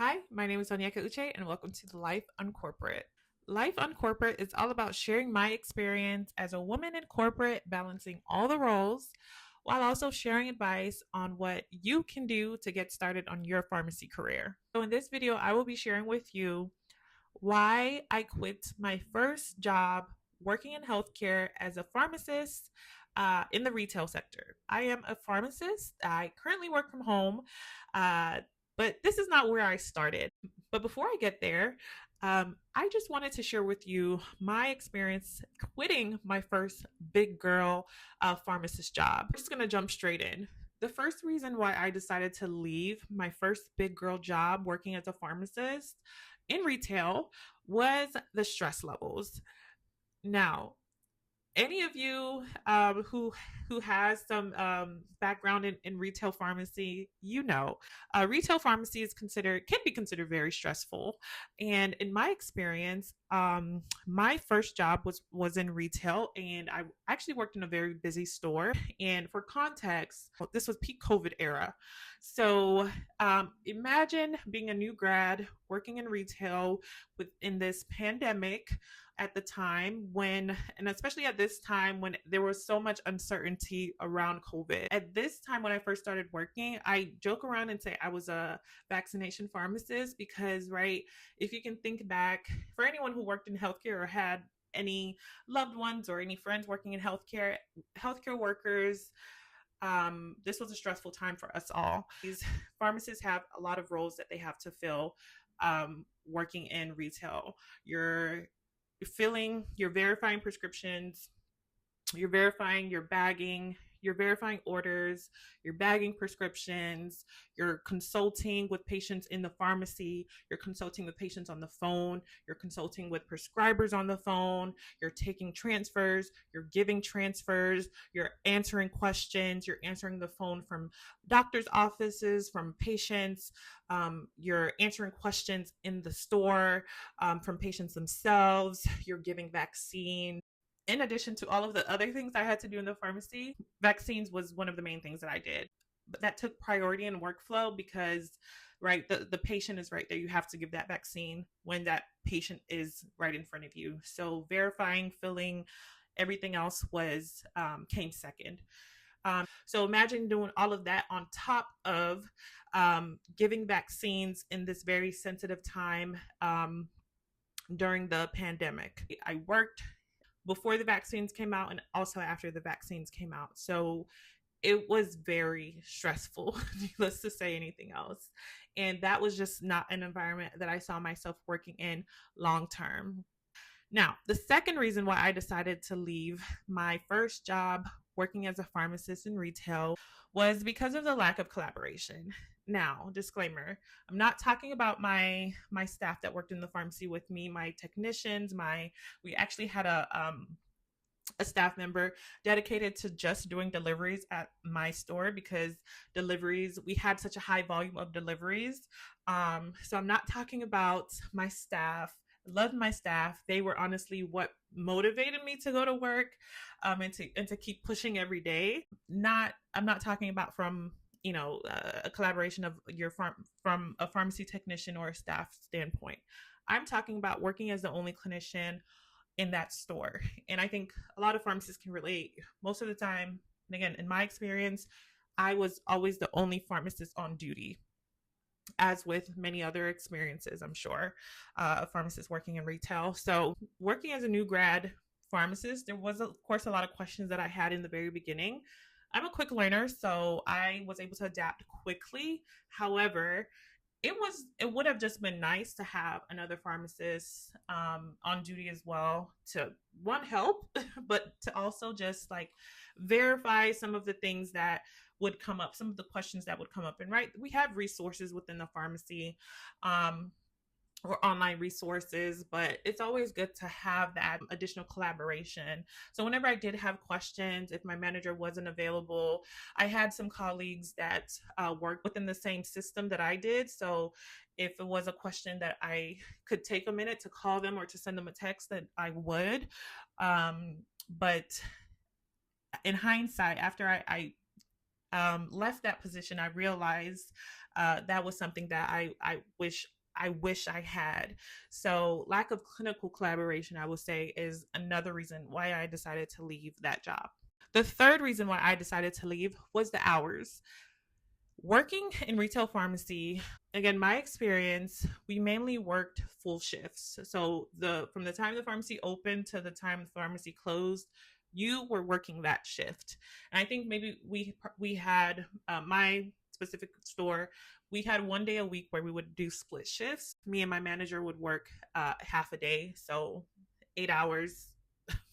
Hi, my name is Onyeka Uche, and welcome to the Life Uncorporate. Life Uncorporate is all about sharing my experience as a woman in corporate, balancing all the roles, while also sharing advice on what you can do to get started on your pharmacy career. So, in this video, I will be sharing with you why I quit my first job working in healthcare as a pharmacist in the retail sector. I am a pharmacist. I currently work from home, uh, but this is not where I started. But before I get there, I just wanted to share with you my experience quitting my first big girl pharmacist job. We're just going to jump straight in. The first reason why I decided to leave my first big girl job working as a pharmacist in retail was the stress levels. Now, any of you who has some background in retail pharmacy, retail pharmacy can be considered very stressful. And in my experience, my first job was in retail, and I actually worked in a very busy store. And for context, this was peak COVID era. So imagine being a new grad working in retail within this pandemic at the time and especially at this time when there was so much uncertainty around COVID. At this time, when I first started working, I joke around and say I was a vaccination pharmacist because, right, if you can think back, for anyone who worked in healthcare or had any loved ones or any friends working in healthcare workers, this was a stressful time for us all. These pharmacists have a lot of roles that they have to fill working in retail. You're verifying prescriptions, you're verifying your bagging, you're verifying orders, you're bagging prescriptions, you're consulting with patients in the pharmacy, you're consulting with patients on the phone, you're consulting with prescribers on the phone, you're taking transfers, you're giving transfers, you're answering questions, you're answering the phone from doctors' offices, from patients, you're answering questions in the store from patients themselves, you're giving vaccines. In addition to all of the other things I had to do in the pharmacy, vaccines was one of the main things that I did. But that took priority in workflow because, right, the patient is right there. You have to give that vaccine when that patient is right in front of you. So verifying, filling, everything else came second. So imagine doing all of that on top of giving vaccines in this very sensitive time during the pandemic. I worked before the vaccines came out and also after the vaccines came out. So it was very stressful, needless to say anything else. And that was just not an environment that I saw myself working in long term. Now, the second reason why I decided to leave my first job working as a pharmacist in retail was because of the lack of collaboration. Now, disclaimer, I'm not talking about my staff that worked in the pharmacy with me, my technicians, we actually had a staff member dedicated to just doing deliveries at my store because we had such a high volume of deliveries. So I'm not talking about my staff. Loved my staff. They were honestly what motivated me to go to work and to keep pushing every day. I'm not talking about from a collaboration of from a pharmacy technician or a staff standpoint. I'm talking about working as the only clinician in that store. And I think a lot of pharmacists can relate. Most of the time, and again, in my experience, I was always the only pharmacist on duty, as with many other experiences, I'm sure, a pharmacist working in retail. So working as a new grad pharmacist, there was, of course, a lot of questions that I had in the very beginning. I'm a quick learner, so I was able to adapt quickly. However, it would have just been nice to have another pharmacist on duty as well to one help, but to also just like verify some of the things that would come up, some of the questions that would come up. And right, we have resources within the pharmacy or online resources, but it's always good to have that additional collaboration. So whenever I did have questions, if my manager wasn't available, I had some colleagues that worked within the same system that I did. So if it was a question that I could take a minute to call them or to send them a text, that I would. But in hindsight, after left that position, I realized that was something that I wish I had. So lack of clinical collaboration, I would say, is another reason why I decided to leave that job. The third reason why I decided to leave was the hours. Working in retail pharmacy, again, my experience, we mainly worked full shifts. So the from the time the pharmacy opened to the time the pharmacy closed, you were working that shift. And I think maybe we had my specific store, we had one day a week where we would do split shifts. Me and my manager would work half a day, so 8 hours,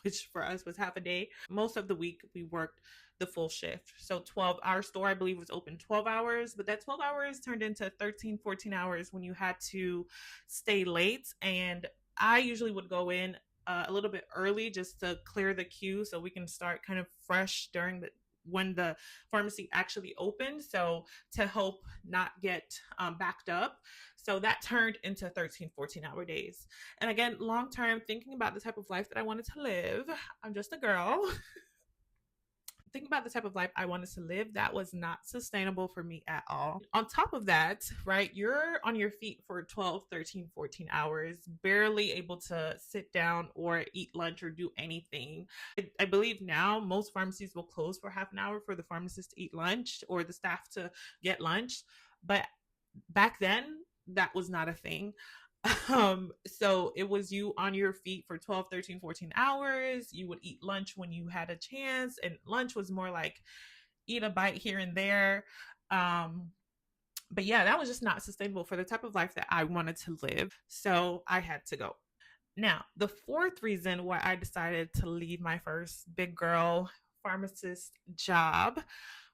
which for us was half a day. Most of the week we worked the full shift. So 12, our store, I believe, was open 12 hours, but that 12 hours turned into 13, 14 hours when you had to stay late. And I usually would go in a little bit early just to clear the queue so we can start kind of fresh during the when the pharmacy actually opened, so to help not get backed up. So that turned into 13, 14-hour days. And again, long term, thinking about the type of life that I wanted to live, I'm just a girl. Thinking about the type of life I wanted to live, that was not sustainable for me at all. On top of that, right, you're on your feet for 12, 13, 14 hours, barely able to sit down or eat lunch or do anything. I believe now most pharmacies will close for half an hour for the pharmacist to eat lunch or the staff to get lunch. But back then, that was not a thing. So it was you on your feet for 12, 13, 14 hours. You would eat lunch when you had a chance, and lunch was more like eat a bite here and there. But yeah, that was just not sustainable for the type of life that I wanted to live. So I had to go. Now, the fourth reason why I decided to leave my first big girl pharmacist job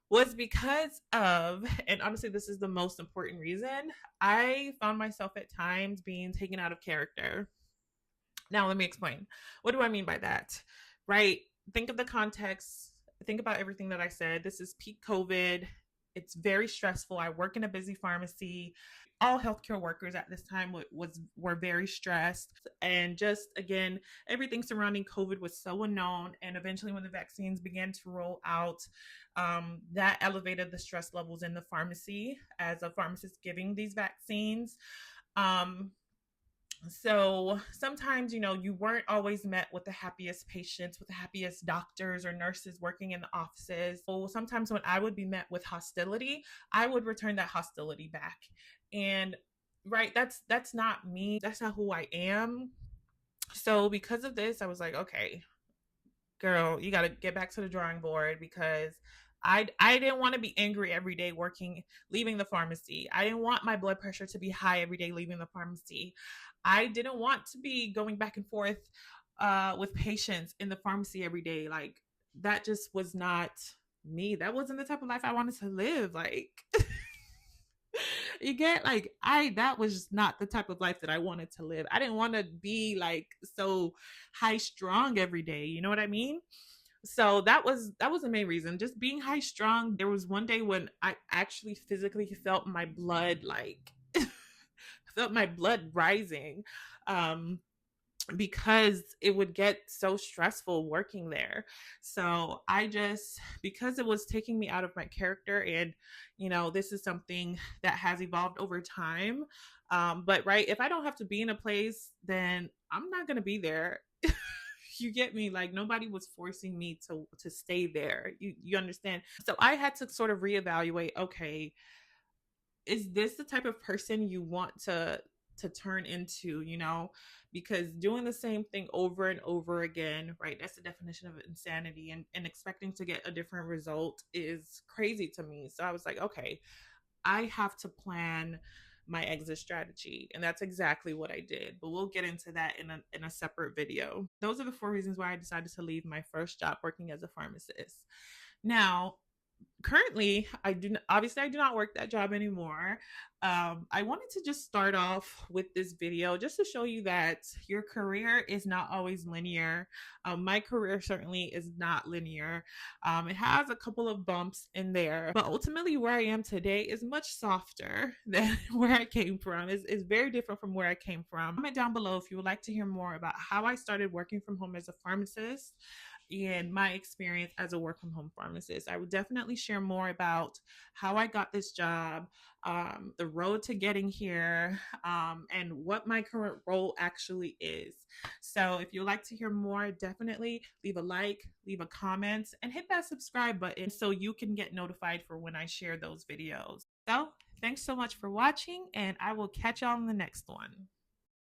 was because of, and honestly, this is the most important reason, I found myself at times being taken out of character. Now, let me explain. What do I mean by that? Right? Think of the context. Think about everything that I said. This is peak COVID. It's very stressful. I work in a busy pharmacy. All healthcare workers at this time were very stressed, and just again, everything surrounding COVID was so unknown. And eventually, when the vaccines began to roll out, that elevated the stress levels in the pharmacy as a pharmacist giving these vaccines. So sometimes, you weren't always met with the happiest patients, with the happiest doctors or nurses working in the offices. So sometimes when I would be met with hostility, I would return that hostility back. And right, that's not me. That's not who I am. So because of this, I was like, okay, girl, you got to get back to the drawing board, because I didn't want to be angry every day leaving the pharmacy. I didn't want my blood pressure to be high every day leaving the pharmacy. I didn't want to be going back and forth with patients in the pharmacy every day. Like, that just was not me. That wasn't the type of life I wanted to live. Like, you get, like, that was not the type of life that I wanted to live. I didn't want to be like so high strung every day. You know what I mean? So that was the main reason. Just being high strung. There was one day when I actually physically felt my blood, like felt my blood rising. Because it would get so stressful working there. So because it was taking me out of my character, and this is something that has evolved over time. But right, if I don't have to be in a place, then I'm not going to be there. You get me? Like, nobody was forcing me to stay there. You understand? So I had to sort of reevaluate, okay, is this the type of person you want to turn into, because doing the same thing over and over again, right, that's the definition of insanity, and expecting to get a different result is crazy to me. So I was like, okay, I have to plan my exit strategy, and that's exactly what I did, but we'll get into that in a separate video. Those are the 4 reasons why I decided to leave my first job working as a pharmacist. Now, currently, I do not work that job anymore. I wanted to just start off with this video just to show you that your career is not always linear. My career certainly is not linear. It has a couple of bumps in there, but ultimately where I am today is much softer than where I came from. It's very different from where I came from. Comment down below if you would like to hear more about how I started working from home as a pharmacist. and my experience as a work from home pharmacist. I would definitely share more about how I got this job, the road to getting here, and what my current role actually is. So if you'd like to hear more, definitely leave a like, leave a comment, and hit that subscribe button so you can get notified for when I share those videos. So thanks so much for watching, and I will catch y'all on the next one.